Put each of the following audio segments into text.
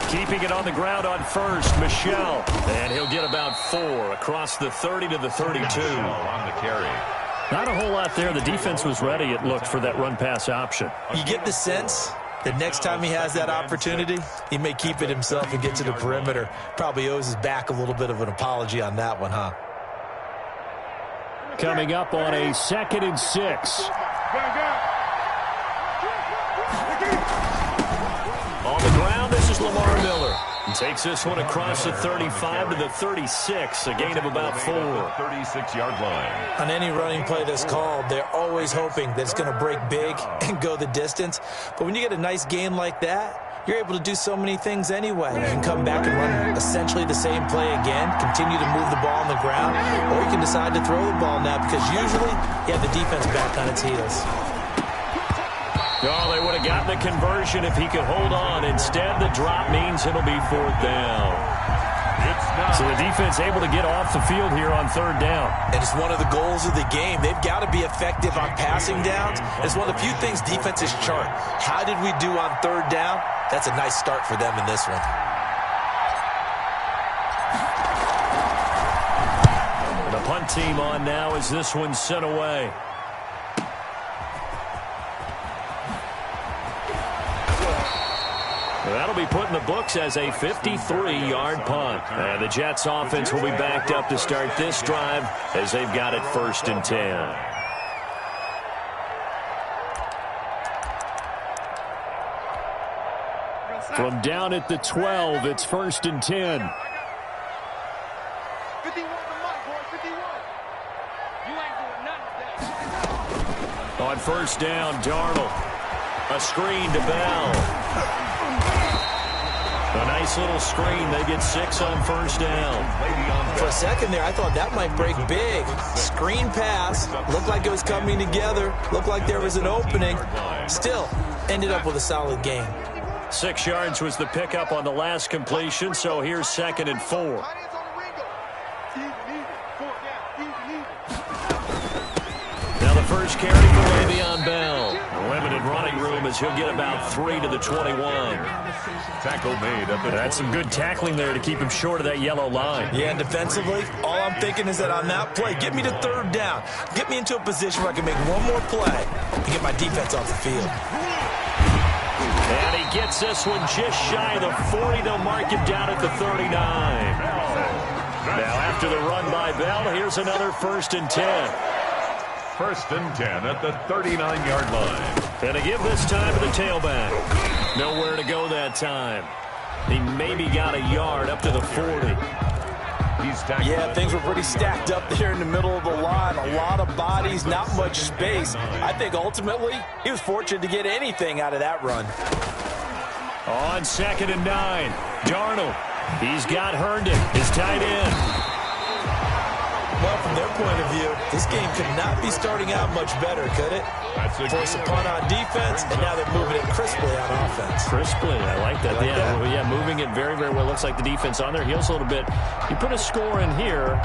Keeping it on the ground on first, Michelle. And he'll get about 4 across the 30 to the 32. On the carry. Not a whole lot there. The defense was ready, it looked, for that run-pass option. You get the sense that next time he has that opportunity, he may keep it himself and get to the perimeter. Probably owes his back a little bit of an apology on that one, huh? Coming up on a 2nd and 6. On the ground, this is Lamar Miller. He takes this one across the 35 to the 36, a gain of about 4. 36-yard line. On any running play that's called, they're always hoping that it's going to break big and go the distance. But when you get a nice gain like that, you're able to do so many things anyway. You can come back and run essentially the same play again, continue to move the ball on the ground, or you can decide to throw the ball now because usually you have the defense back on its heels. Oh, they would have gotten the conversion if he could hold on. Instead, the drop means it'll be 4th down. So the defense able to get off the field here on 3rd down. And it's one of the goals of the game. They've got to be effective on passing downs. It's one of the few things defenses chart. How did we do on 3rd down? That's a nice start for them in this one. The punt team on now as this one's sent away. That'll be put in the books as a 53-yard punt. And the Jets offense will be backed up to start this drive as they've got it 1st and 10. From down at the 12, it's 1st and 10. On 1st down, Darnold. A screen to Bell. A nice little screen. They get 6 on 1st down. For a second there, I thought that might break big. Screen pass. Looked like it was coming together. Looked like there was an opening. Still, ended up with a solid gain. 6 yards was the pickup on the last completion, so here's 2nd and 4. Now the first carry for Le'Veon Bell. Limited running room as he'll get about 3 to the 21. Tackle made up. That's some good tackling there to keep him short of that yellow line. Yeah, and defensively, all I'm thinking is that on that play, get me to 3rd down. Get me into a position where I can make one more play and get my defense off the field. And he gets this one just shy of the 40. They'll mark him down at the 39. Now after the run by Bell, here's another 1st and 10. 1st and 10 at the 39-yard line. And to give this time to the tailback. Nowhere to go that time. He maybe got a yard up to the 40. Yeah, things were pretty stacked up there in the middle of the line. A lot of bodies, not much space. I think ultimately he was fortunate to get anything out of that run. On 2nd and 9, Darnold. He's got Herndon, his tight end. Well, from their point of view, this game could not be starting out much better, could it? Force a punt on defense, and now they're moving it crisply on offense. Crisply, I like that. Yeah, moving it very, very well. Looks like the defense on their heels a little bit. You put a score in here,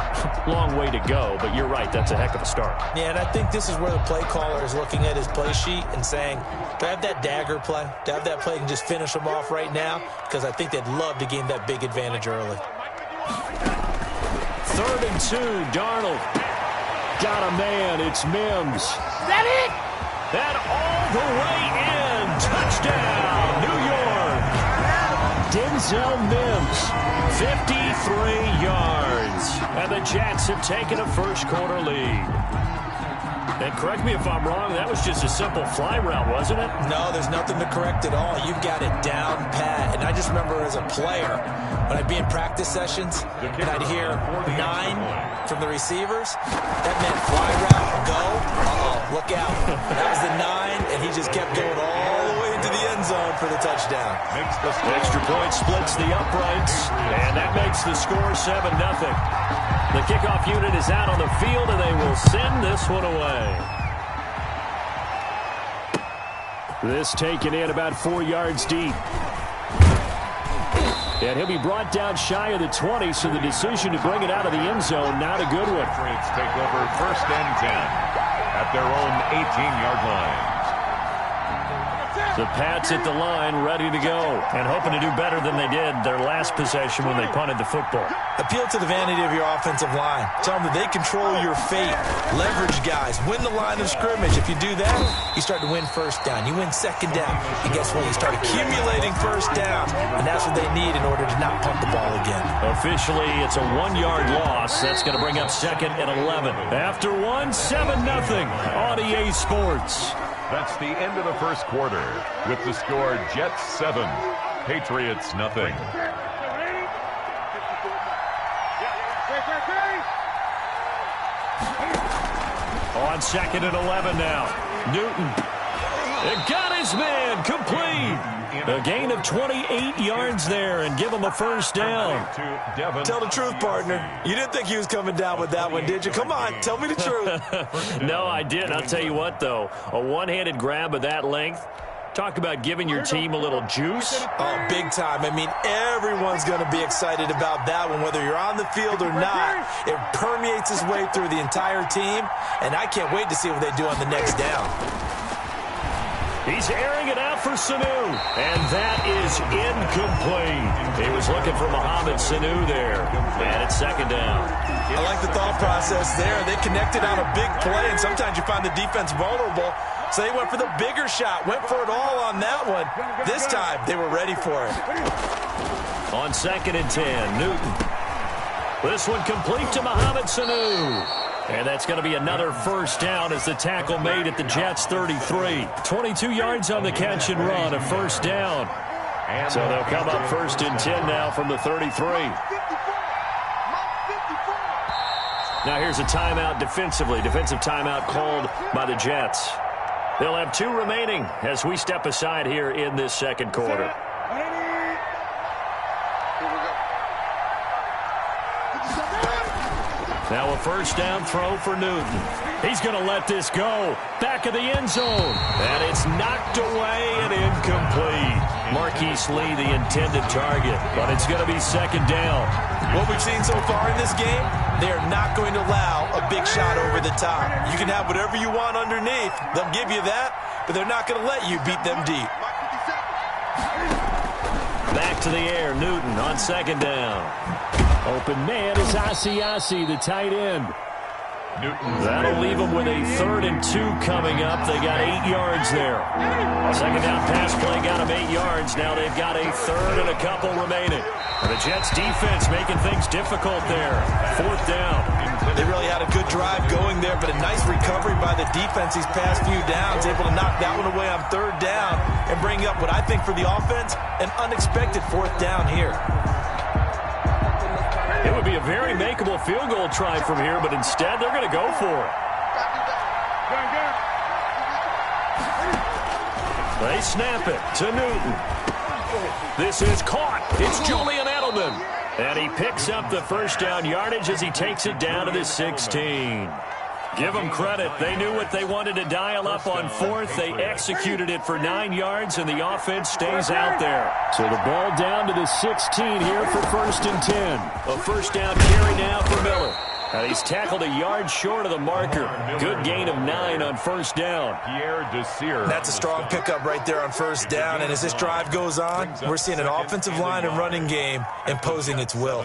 long way to go, but you're right, that's a heck of a start. Yeah, and I think this is where the play caller is looking at his play sheet and saying, do I have that dagger play? Do I have that play and just finish them off right now? Because I think they'd love to gain that big advantage early. 3rd and 2, Darnold. Got a man, it's Mims. Is that it? And all the way in. Touchdown, New York. Denzel Mims, 53 yards. And the Jets have taken a first-quarter lead. And correct me if I'm wrong, that was just a simple fly route, wasn't it? No, there's nothing to correct at all. You've got it down pat. And I just remember as a player, when I'd be in practice sessions, and I'd hear 9 from the receivers, that meant fly route, go, look out. That was the 9, and he just kept going all the way into the end zone for the touchdown. Extra point splits the uprights, and that makes the score 7-0. The kickoff unit is out on the field, and they will send this one away. This taken in about 4 yards deep. And he'll be brought down shy of the 20, so the decision to bring it out of the end zone, not a good one. Trades take over 1st and 10 at their own 18-yard line. The Pats at the line, ready to go, and hoping to do better than they did their last possession when they punted the football. Appeal to the vanity of your offensive line. Tell them that they control your fate. Leverage guys. Win the line of scrimmage. If you do that, you start to win first down. You win second down. And guess what? You start accumulating first downs. And that's what they need in order to not punt the ball again. Officially, it's a 1-yard loss. That's going to bring up 2nd and 11. After 1, 7-0 on EA Sports. That's the end of the first quarter with the score Jets 7, Patriots nothing. On 2nd and 11 now. Newton. It got his man complete. A gain of 28 yards there and give him a first down. Tell the truth, partner. You didn't think he was coming down with that one, did you? Come on, tell me the truth. No, I didn't. I'll tell you what, though. A one-handed grab of that length. Talk about giving your team a little juice. Oh, big time. I mean, everyone's going to be excited about that one, whether you're on the field or not. It permeates its way through the entire team, and I can't wait to see what they do on the next down. He's airing it out for Sanu, and that is incomplete. He was looking for Mohamed Sanu there, and it's 2nd down. I like the thought process there. They connected on a big play, and sometimes you find the defense vulnerable, so they went for the bigger shot, went for it all on that one. This time, they were ready for it. On 2nd and 10, Newton. This one complete to Mohamed Sanu. And that's going to be another first down as the tackle made at the Jets' 33. 22 yards on the catch and run, a first down. So they'll come up 1st and 10 now from the 33. Now here's a timeout defensively. Defensive timeout called by the Jets. They'll have 2 remaining as we step aside here in this second quarter. Now a first down throw for Newton. He's going to let this go. Back of the end zone. And it's knocked away and incomplete. Marquise Lee, the intended target. But it's going to be 2nd down. What we've seen so far in this game, they are not going to allow a big shot over the top. You can have whatever you want underneath. They'll give you that, but they're not going to let you beat them deep. Back to the air, Newton on 2nd down. Open man is Asiasi, the tight end. That'll leave them with a 3rd and 2 coming up. They got 8 yards there. 2nd down pass play got them 8 yards. Now they've got a 3rd and a couple remaining. And the Jets defense making things difficult there. 4th down. They really had a good drive going there, but a nice recovery by the defense these past few downs, able to knock that one away on 3rd down and bring up what I think for the offense, an unexpected 4th down here. It would be a very makeable field goal try from here, but instead they're going to go for it. They snap it to Newton. This is caught. It's Julian Edelman. And he picks up the first down yardage as he takes it down to the 16. Give them credit. They knew what they wanted to dial up on 4th. They executed it for 9 yards, and the offense stays out there. So the ball down to the 16 here for 1st and 10. A first down carry now for Miller. And he's tackled a yard short of the marker. Good gain of 9 on 1st down. That's a strong pickup right there on 1st down. And as this drive goes on, we're seeing an offensive line and running game imposing its will.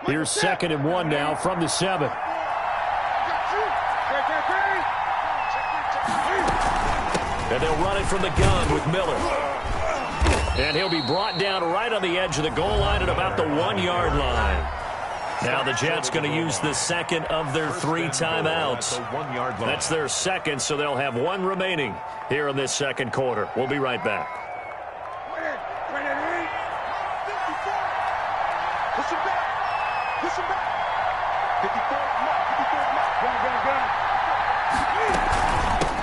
Here's 2nd and 1 now from the 7. And they'll run it from the gun with Miller. And he'll be brought down right on the edge of the goal line at about the 1-yard line. Now the Jets going to use the 2nd of their 3 timeouts. That's their 2nd, so they'll have 1 remaining here in this second quarter. We'll be right back.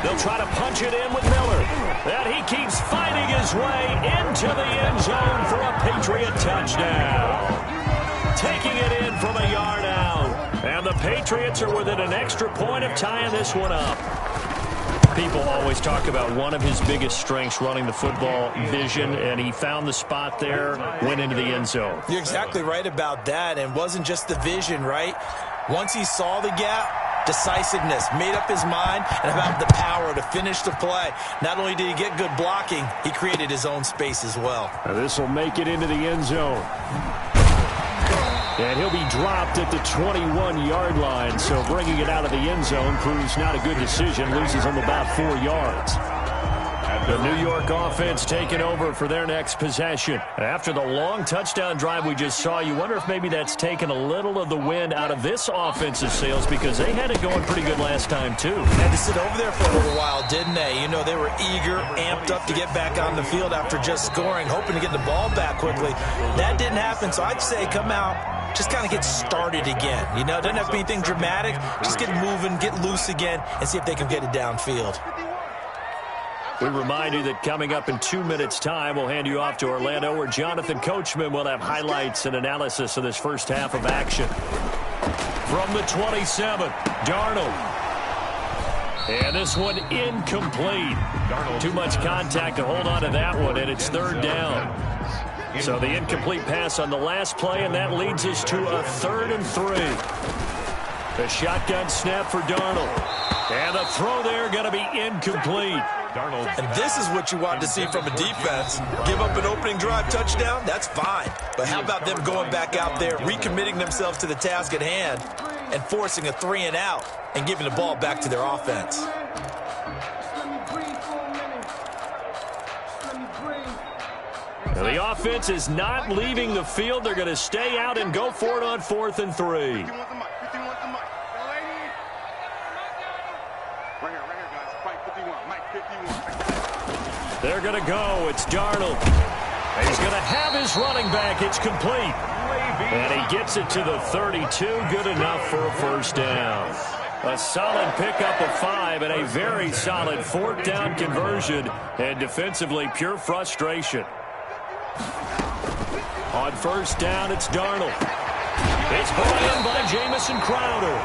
They'll try to punch it in with Miller. And he keeps fighting his way into the end zone for a Patriot touchdown. Taking it in from a yard out. And the Patriots are within an extra point of tying this one up. People always talk about one of his biggest strengths running the football, vision, and he found the spot there, went into the end zone. You're exactly right about that, and it wasn't just the vision, right? Once he saw the gap, decisiveness, made up his mind, and about the power to finish the play. Not only did he get good blocking, he created his own space as well. This will make it into the end zone. And he'll be dropped at the 21-yard line, so bringing it out of the end zone proves not a good decision. Loses him about 4 yards. The New York offense taking over for their next possession. After the long touchdown drive we just saw, you wonder if maybe that's taken a little of the wind out of this offense's sails, because they had it going pretty good last time, too. Had to sit over there for a little while, didn't they? You know, they were eager, amped up to get back on the field after just scoring, hoping to get the ball back quickly. That didn't happen, so I'd say come out, just kind of get started again. You know, it doesn't have to be anything dramatic. Just get moving, get loose again, and see if they can get it downfield. We remind you that coming up in 2 minutes' time, we'll hand you off to Orlando, where Jonathan Coachman will have highlights and analysis of this first half of action. From the 27, Darnold. And this one incomplete. Too much contact to hold on to that one, and it's third down. So the incomplete pass on the last play, and that leads us to a 3rd and 3. The shotgun snap for Darnold. And the throw there going to be incomplete. And this is what you want to see from a defense. Give up an opening drive touchdown, that's fine. But how about them going back out there, recommitting themselves to the task at hand, and forcing a 3-and-out and giving the ball back to their offense. The offense is not leaving the field. They're going to stay out and go for it on 4th and 3. They're going to go. It's Darnold. He's going to have his running back. It's complete. And he gets it to the 32. Good enough for a first down. A solid pickup of 5 and a very solid 4th down conversion. And defensively, pure frustration. On first down, it's Darnold. It's brought in by Jamison Crowder.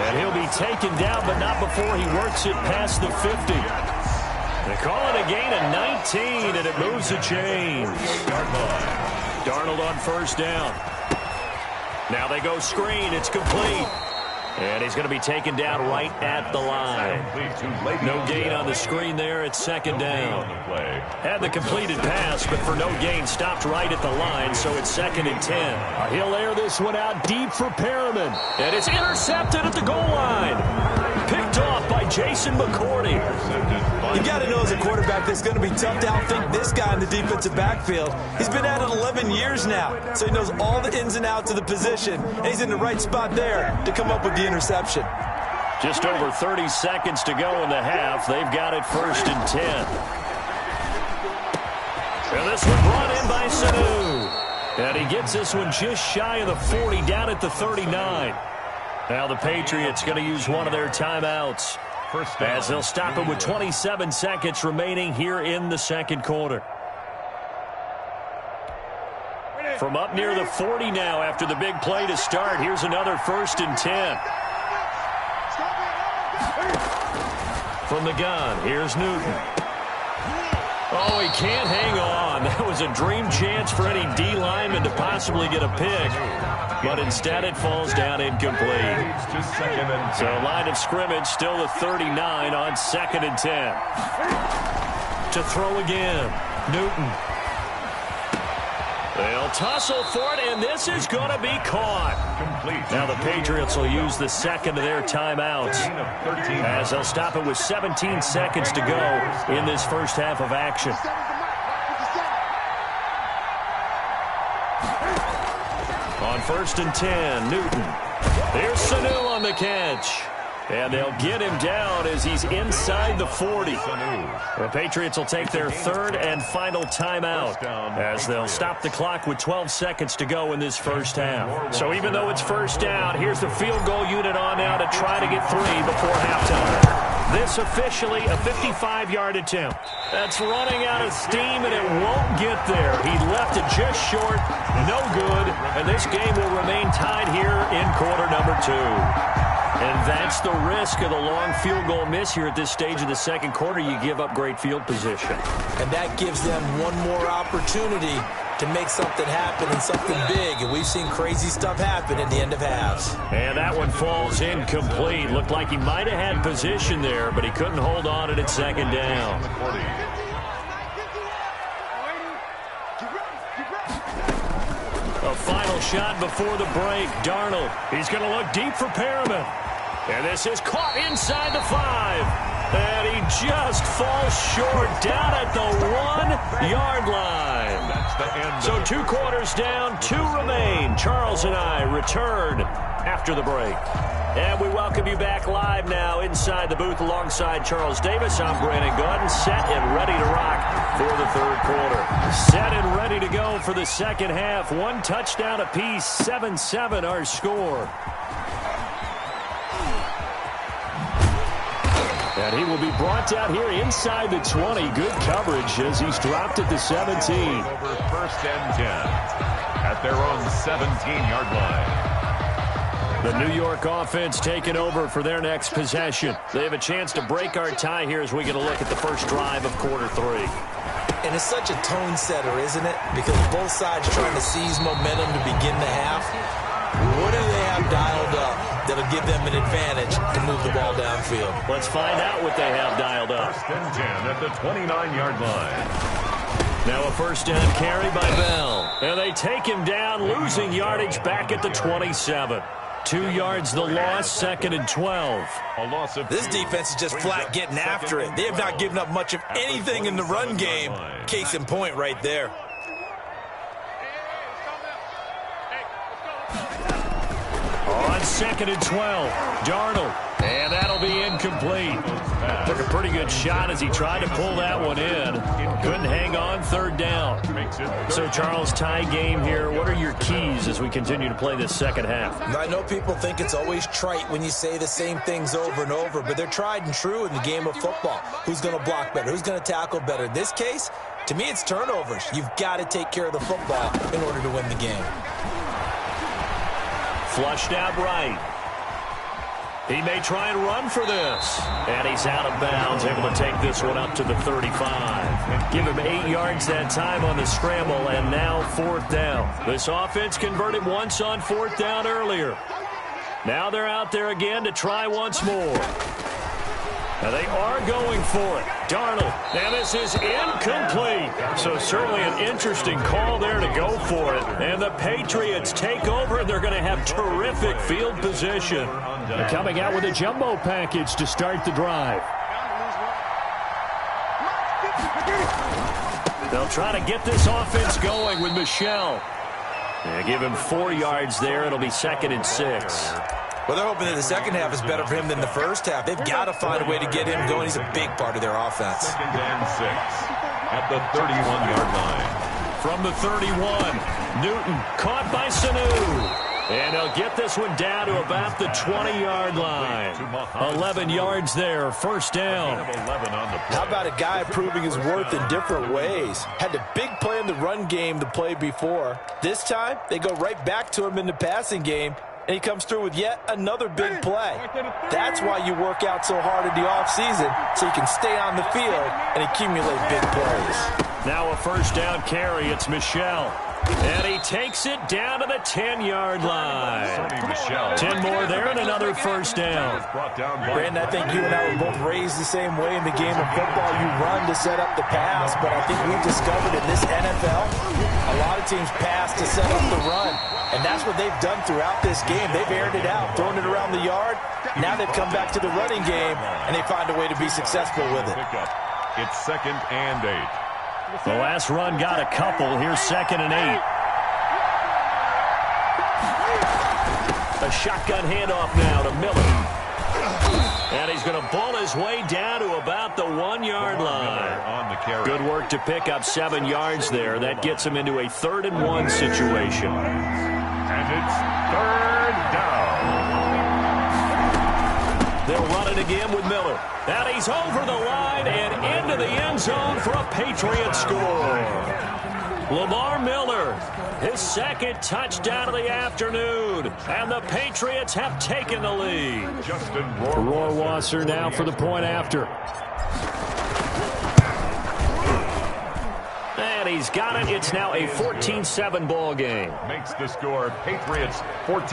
And he'll be taken down, but not before he works it past the 50. They call it a gain of 19, and it moves the chains. Darnold on first down. Now they go screen. It's complete. And he's going to be taken down right at the line. No gain on the screen there. It's 2nd down. Had the completed pass, but for no gain, stopped right at the line, so it's 2nd and 10. He'll air this one out deep for Perriman. And it's intercepted at the goal line. Picked off by Jason McCourty. You got to know as a quarterback that's going to be tough to outthink this guy in the defensive backfield. He's been at it 11 years now, so he knows all the ins and outs of the position, and he's in the right spot there to come up with the interception. Just over 30 seconds to go in the half. They've got it 1st and 10. And this one brought in by Sanu. And he gets this one just shy of the 40, down at the 39. Now the Patriots going to use one of their timeouts, as they'll stop it with 27 seconds remaining here in the 2nd quarter. From up near the 40 now after the big play to start, here's another 1st and 10. From the gun, here's Newton. Oh, he can't hang on. That was a dream chance for any D lineman to possibly get a pick. But instead it falls down incomplete. So line of scrimmage still the 39 on 2nd and 10. To throw again, Newton. They'll tussle for it, and this is going to be caught. Now the Patriots will use the 2nd of their timeouts, as they'll stop it with 17 seconds to go in this first half of action. On 1st and 10, Newton. There's Sanu on the catch. And they'll get him down as he's inside the 40. The Patriots will take their 3rd and final timeout, as they'll stop the clock with 12 seconds to go in this first half. So even though it's first down, here's the field goal unit on now to try to get 3 before halftime. This officially a 55-yard attempt. That's running out of steam, and it won't get there. He left it just short, no good, and this game will remain tied here in quarter number 2. And that's the risk of the long field goal miss here at this stage of the second quarter. You give up great field position. And that gives them one more opportunity to make something happen and something big. And we've seen crazy stuff happen at the end of halves. And that one falls incomplete. Looked like he might have had position there, but he couldn't hold on to it at second down. A final shot before the break. Darnold. He's going to look deep for Perriman. And this is caught inside the 5. And he just falls short down at the 1-yard line. That's the end. So 2 quarters down, 2 remain. Charles and I return after the break. And we welcome you back live now inside the booth alongside Charles Davis. I'm Brandon Gaudin, set and ready to rock for the third quarter. Set and ready to go for the second half. 1 touchdown apiece, 7-7 our score. And he will be brought down here inside the 20. Good coverage as he's dropped at the 17. Over first and 10 at their own 17-yard line. The New York offense taking over for their next possession. They have a chance to break our tie here as we get a look at the first drive of quarter 3. And it's such a tone setter, isn't it? Because both sides trying to seize momentum to begin the half. What do they have dialed up that'll give them an advantage to move the ball downfield? Let's find out what they have dialed up. First and 10 at the 29-yard line. Now a first down carry by Bell. And they take him down, losing yardage back at the 27. 2 yards the loss, second and 12. A loss of This defense is just flat getting after it. They have not given up much of anything in the run game. Case in point right there. On second and 12, Darnold. And that'll be incomplete. Took a pretty good shot as he tried to pull that one in. Couldn't hang on, third down. So, Charles, tie game here. What are your keys as we continue to play this second half? I know people think it's always trite when you say the same things over and over, but they're tried and true in the game of football. Who's going to block better? Who's going to tackle better? In this case, to me, it's turnovers. You've got to take care of the football in order to win the game. Flushed out right. He may try and run for this. And he's out of bounds, able to take this one up to the 35. Give him 8 yards that time on the scramble, and now fourth down. This offense converted once on fourth down earlier. Now they're out there again to try once more. Now they are going for it. Darnold. And this is incomplete. So certainly an interesting call there to go for it. And the Patriots take over, and they're going to have terrific field position. They're coming out with a jumbo package to start the drive. They'll try to get this offense going with Michel. They give him 4 yards there. It'll be second and 6. Well, they're hoping that the second half is better for him than the first half. They've got to find a way to get him going. He's a big part of their offense. Second and 6 at the 31-yard line. From the 31, Newton caught by Sanu. And they'll get this one down to about the 20-yard line. 11 yards there, first down. How about a guy proving his worth in different ways? Had a big play in the run game to play before. This time, they go right back to him in the passing game, and he comes through with yet another big play. That's why you work out so hard in the offseason, so you can stay on the field and accumulate big plays. Now a first down carry. It's Michel. And he takes it down to the 10-yard line. 10 more there and another first down. Brandon, I think you and I were both raised the same way in the game of football. You run to set up the pass, but I think we've discovered in this NFL, a lot of teams pass to set up the run. And that's what they've done throughout this game. They've aired it out, thrown it around the yard. Now they've come back to the running game, and they find a way to be successful with it. It's second and 8. The last run got a couple. Here's second and 8. A shotgun handoff now to Miller. And he's going to ball his way down to about the 1-yard line. Good work to pick up 7 yards there. That gets him into a 3rd and 1 situation. And it's third down. They'll run it again with Miller. And he's over the line and into the end zone for a Patriot score. Lamar Miller, his second touchdown of the afternoon, and the Patriots have taken the lead. Justin Rohrwasser now for the point after. And he's got it. It's now a 14-7 ball game. Makes the score Patriots 14,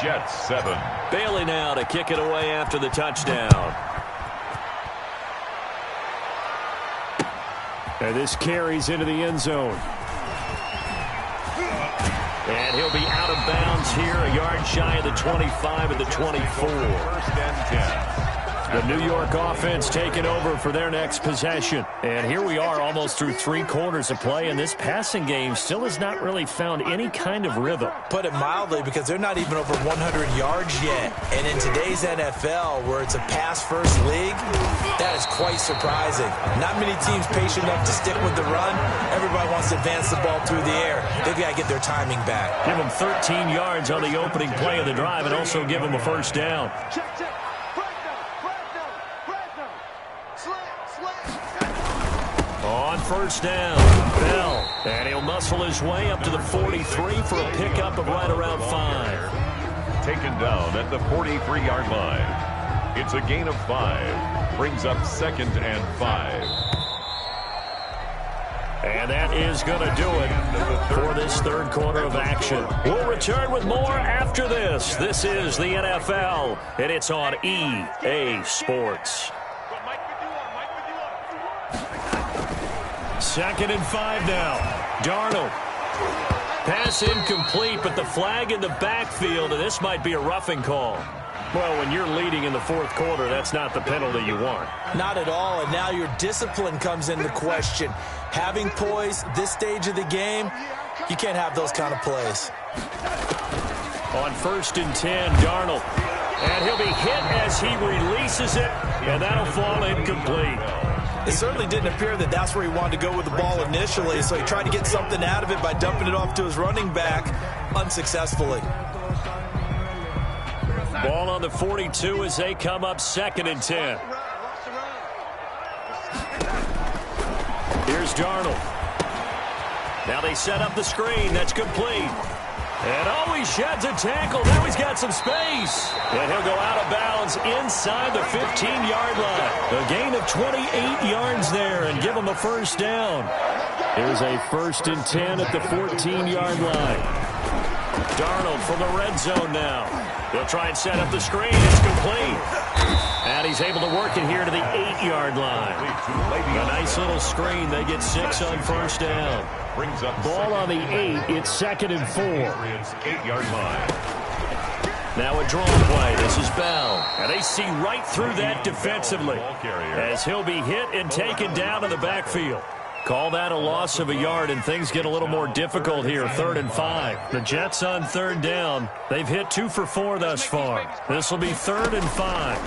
Jets 7. Bailey now to kick it away after the touchdown. And this carries into the end zone. And he'll be out of bounds here, a yard shy of the 25 and the 24. First and 10. The New York offense taking over for their next possession. And here we are almost through 3 quarters of play, and this passing game still has not really found any kind of rhythm. Put it mildly, because they're not even over 100 yards yet. And in today's NFL, where it's a pass-first league, that is quite surprising. Not many teams patient enough to stick with the run. Everybody wants to advance the ball through the air. They've got to get their timing back. Give them 13 yards on the opening play of the drive and also give them a first down. On first down, Bell. And he'll muscle his way up to the 43 for a pickup of right around 5. Taken down at the 43-yard line. It's a gain of 5. Brings up 2nd and 5. And that is going to do it for this third quarter of action. We'll return with more after this. This is the NFL, and it's on EA Sports. 2nd and 5 now. Darnold. Pass incomplete, but the flag in the backfield, and this might be a roughing call. Well, when you're leading in the fourth quarter, that's not the penalty you want. Not at all, and now your discipline comes into question. Having poise this stage of the game, you can't have those kind of plays. On 1st and 10, Darnold. And he'll be hit as he releases it, and that'll fall incomplete. It certainly didn't appear that that's where he wanted to go with the ball initially, so he tried to get something out of it by dumping it off to his running back unsuccessfully. Ball on the 42 as they come up 2nd and 10. Here's Darnold. Now they set up the screen. That's complete. And he sheds a tackle. Now he's got some space. And he'll go out of bounds inside the 15-yard line. A gain of 28 yards there and give him a first down. Here's a 1st and 10 at the 14-yard line. Darnold from the red zone now. He'll try and set up the screen. It's complete. And he's able to work it here to the 8-yard line. A nice little screen. They get 6 on first down. Brings up ball on the 8. It's 2nd and 4. It's 8-yard line. Now a draw play. This is Bell. And they see right through that defensively as he'll be hit and taken down in the backfield. Call that a loss of a yard, and things get a little more difficult here. 3rd and 5. The Jets on 3rd down. They've hit 2 for 4 thus far. This will be 3rd and 5.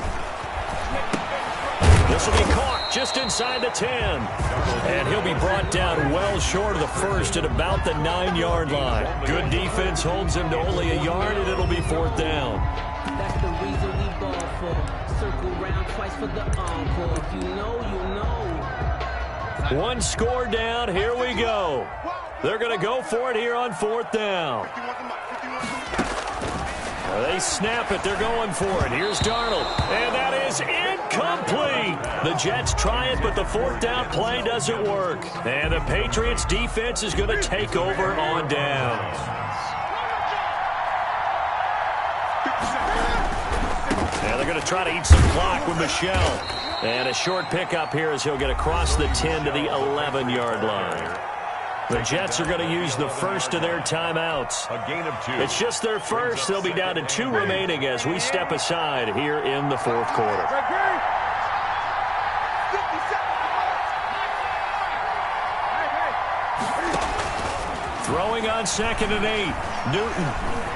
This will be caught just inside the 10. And he'll be brought down well short of the first at about the 9-yard line. Good defense holds him to only a yard, and it'll be 4th down. That's the reason we ball for. Circle round twice for the encore. If you know, you know. 1 score down. Here we go. They're going to go for it here on 4th down. They snap it. They're going for it. Here's Darnold. And that is incomplete. The Jets try it, but the 4th down play doesn't work. And the Patriots defense is going to take over on downs. And they're going to try to eat some clock with Michelle. And a short pickup here as he'll get across the 10 to the 11-yard line. The Jets are going to use the first of their timeouts. A gain of 2. It's just their first. They'll be down to 2 remaining as we step aside here in the 4th quarter. Throwing on 2nd and 8. Newton.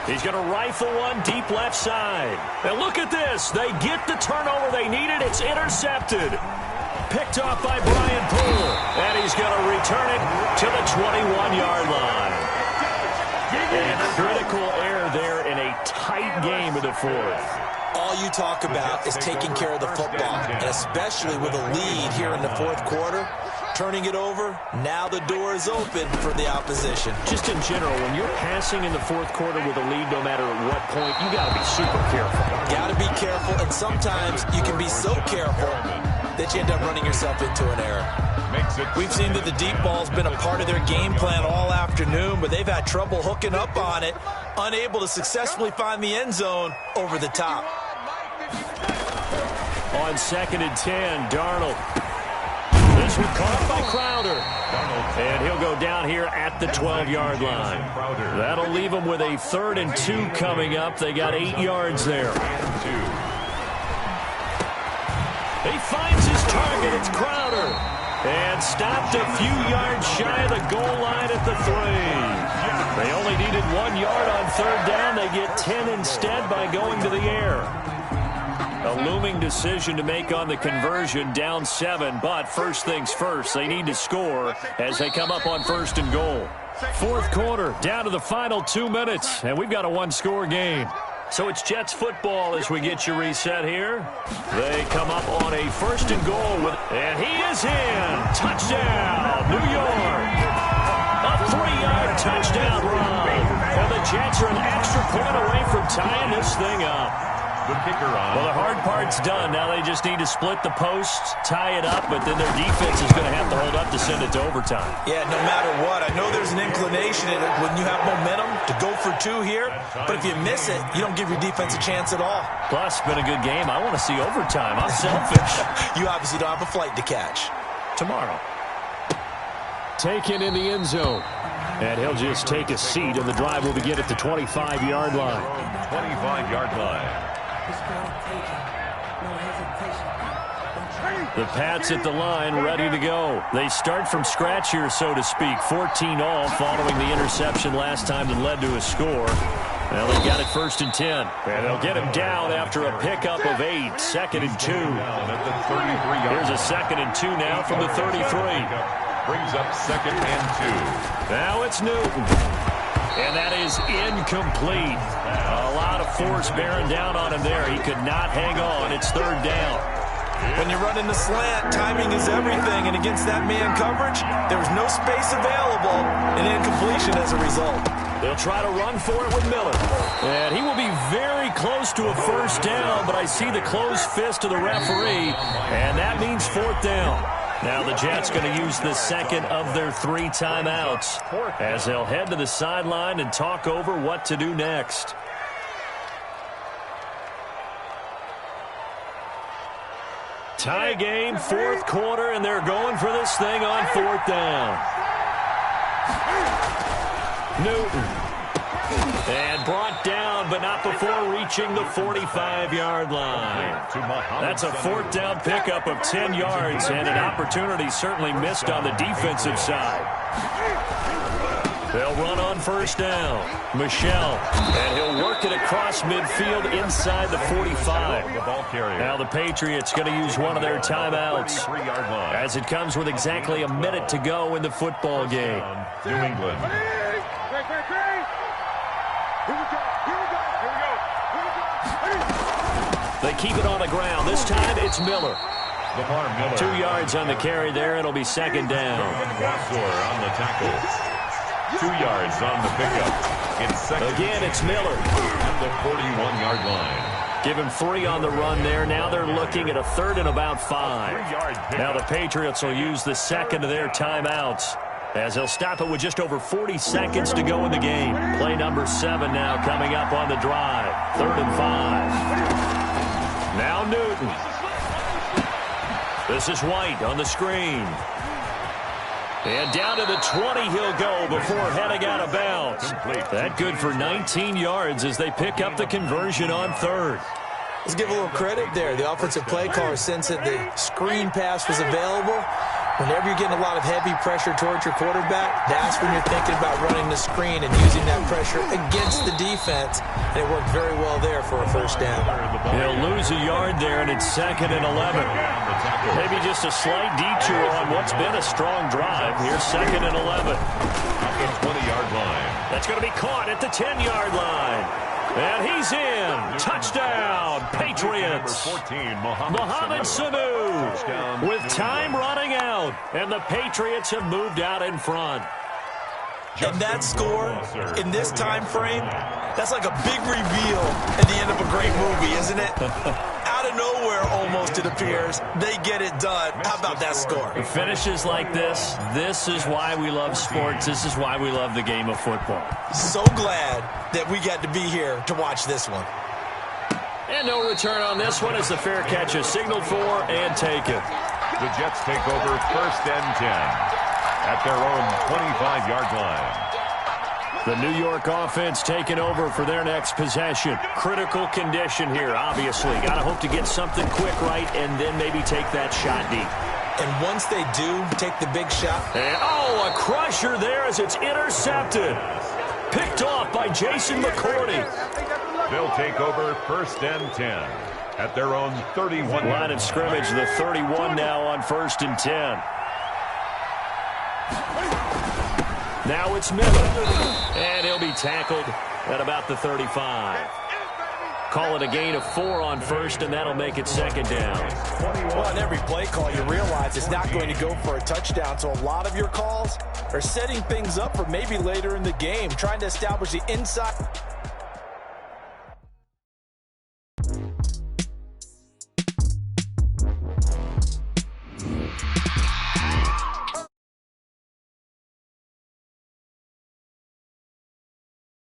He's going to rifle one deep left side. And look at this. They get the turnover they needed. It's intercepted. Picked off by Brian Poole. And he's going to return it to the 21-yard line. And critical error there in a tight game of the 4th. All you talk about is taking care of the football, and especially with a lead here in the 4th quarter. turning it over. Now the door is open for the opposition. Just in general, when you're passing in the fourth quarter with a lead, no matter at what point, you got to be super careful. Got to be careful, and sometimes you can be so careful that you end up running yourself into an error. We've seen that the deep ball's been a part of their game plan all afternoon, but they've had trouble hooking up on it, unable to successfully find the end zone over the top. On 2nd and 10, Darnold. This one caught by Crowder. And he'll go down here at the 12-yard line. That'll leave him with a 3rd and 2 coming up. They got 8 yards there. He finds his target. It's Crowder. And stopped a few yards shy of the goal line at the 3. They only needed 1 yard on 3rd down. They get 10 instead by going to the air. A looming decision to make on the conversion, down 7, but first things first, they need to score as they come up on 1st and goal. Fourth quarter, down to the final 2 minutes, and we've got a one-score game. So it's Jets football as we get you reset here. They come up on a 1st and goal, and he is in. Touchdown, New York. A 3-yard touchdown run. And the Jets are an extra point away from tying this thing up. The kicker on. Well, the hard part's done. Now they just need to split the posts, tie it up, but then their defense is going to have to hold up to send it to overtime. Yeah, no matter what. I know there's an inclination in it when you have momentum to go for 2 here, but if you miss it, you don't give your defense a chance at all. Plus, it's been a good game. I want to see overtime. I'm selfish. You obviously don't have a flight to catch. Tomorrow. Taken in the end zone. And he'll just take a seat, and the drive will begin at the 25-yard line. 25-yard line. The Pats at the line, ready to go. They start from scratch here, so to speak. 14 all following the interception last time that led to a score. Well, they got it 1st and 10. And they'll get him down after a pickup of 8. 2nd and 2. Here's a 2nd and 2 now from the 33. Brings up 2nd and 2. Now it's Newton. And that is incomplete. A lot of force bearing down on him there. He could not hang on. It's 3rd down. When you're running the slant, timing is everything. And against that man coverage, there was no space available. And incompletion as a result. They'll try to run for it with Miller. And he will be very close to a 1st down, but I see the closed fist of the referee. And that means 4th down. Now the Jets going to use the 2nd of their 3 timeouts as they'll head to the sideline and talk over what to do next. Tie game, 4th quarter, and they're going for this thing on 4th down. Newton. And brought down, but not before reaching the 45-yard line. That's a 4th down pickup of 10 yards, and an opportunity certainly missed on the defensive side. They'll run on 1st down. Michelle, and he'll work it across midfield inside the 45. Now the Patriots going to use one of their timeouts as it comes with exactly a minute to go in the football game. New England. They keep it on the ground. This time it's Miller. 2 yards on the carry there. It'll be 2nd down. On the tackle. 2 yards on the pickup. It's 2nd. Again, it's Miller. At the 41-yard line. Give him 3 on the run there. Now they're looking at a 3rd and about 5. Now the Patriots will use the 2nd of their timeouts as they'll stop it with just over 40 seconds to go in the game. Play number 7 now coming up on the drive. 3rd and 5. Now Newton. This is White on the screen. And down to the 20 he'll go before heading out of bounds. That good for 19 yards as they pick up the conversion on 3rd. Let's give a little credit there. The offensive play caller sensed that the screen pass was available. Whenever you're getting a lot of heavy pressure towards your quarterback, that's when you're thinking about running the screen and using that pressure against the defense. And it worked very well there for a 1st down. He'll lose a yard there, and it's 2nd and 11. Maybe just a slight detour on what's been a strong drive. Here's 2nd and 11. At the 20-yard line. That's going to be caught at the 10-yard line. And he's in. Touchdown, Patriots. 14, Mohamed Sanu with time running out. And the Patriots have moved out in front. And that score in this time frame, that's like a big reveal at the end of a great movie, isn't it? Out of nowhere, almost, it appears. They get it done. How about that score? Finishes like this is why we love sports. This is why we love the game of football. So glad that we got to be here to watch this one. And no return on this one as the fair catch is signaled for and taken. The Jets take over 1st and 10 at their own 25-yard line. The New York offense taking over for their next possession. Critical condition here, obviously. Got to hope to get something quick right and then maybe take that shot deep. And once they do take the big shot. And, oh, a crusher there as it's intercepted. Picked off by Jason McCourty. They'll take over 1st and 10 at their own 31. Line of scrimmage, the 31 now on 1st and 10. Now it's Miller, and he'll be tackled at about the 35. Call it a gain of 4 on 1st, and that'll make it 2nd down. Well, on every play call, you realize it's not going to go for a touchdown, so a lot of your calls are setting things up for maybe later in the game, trying to establish the inside.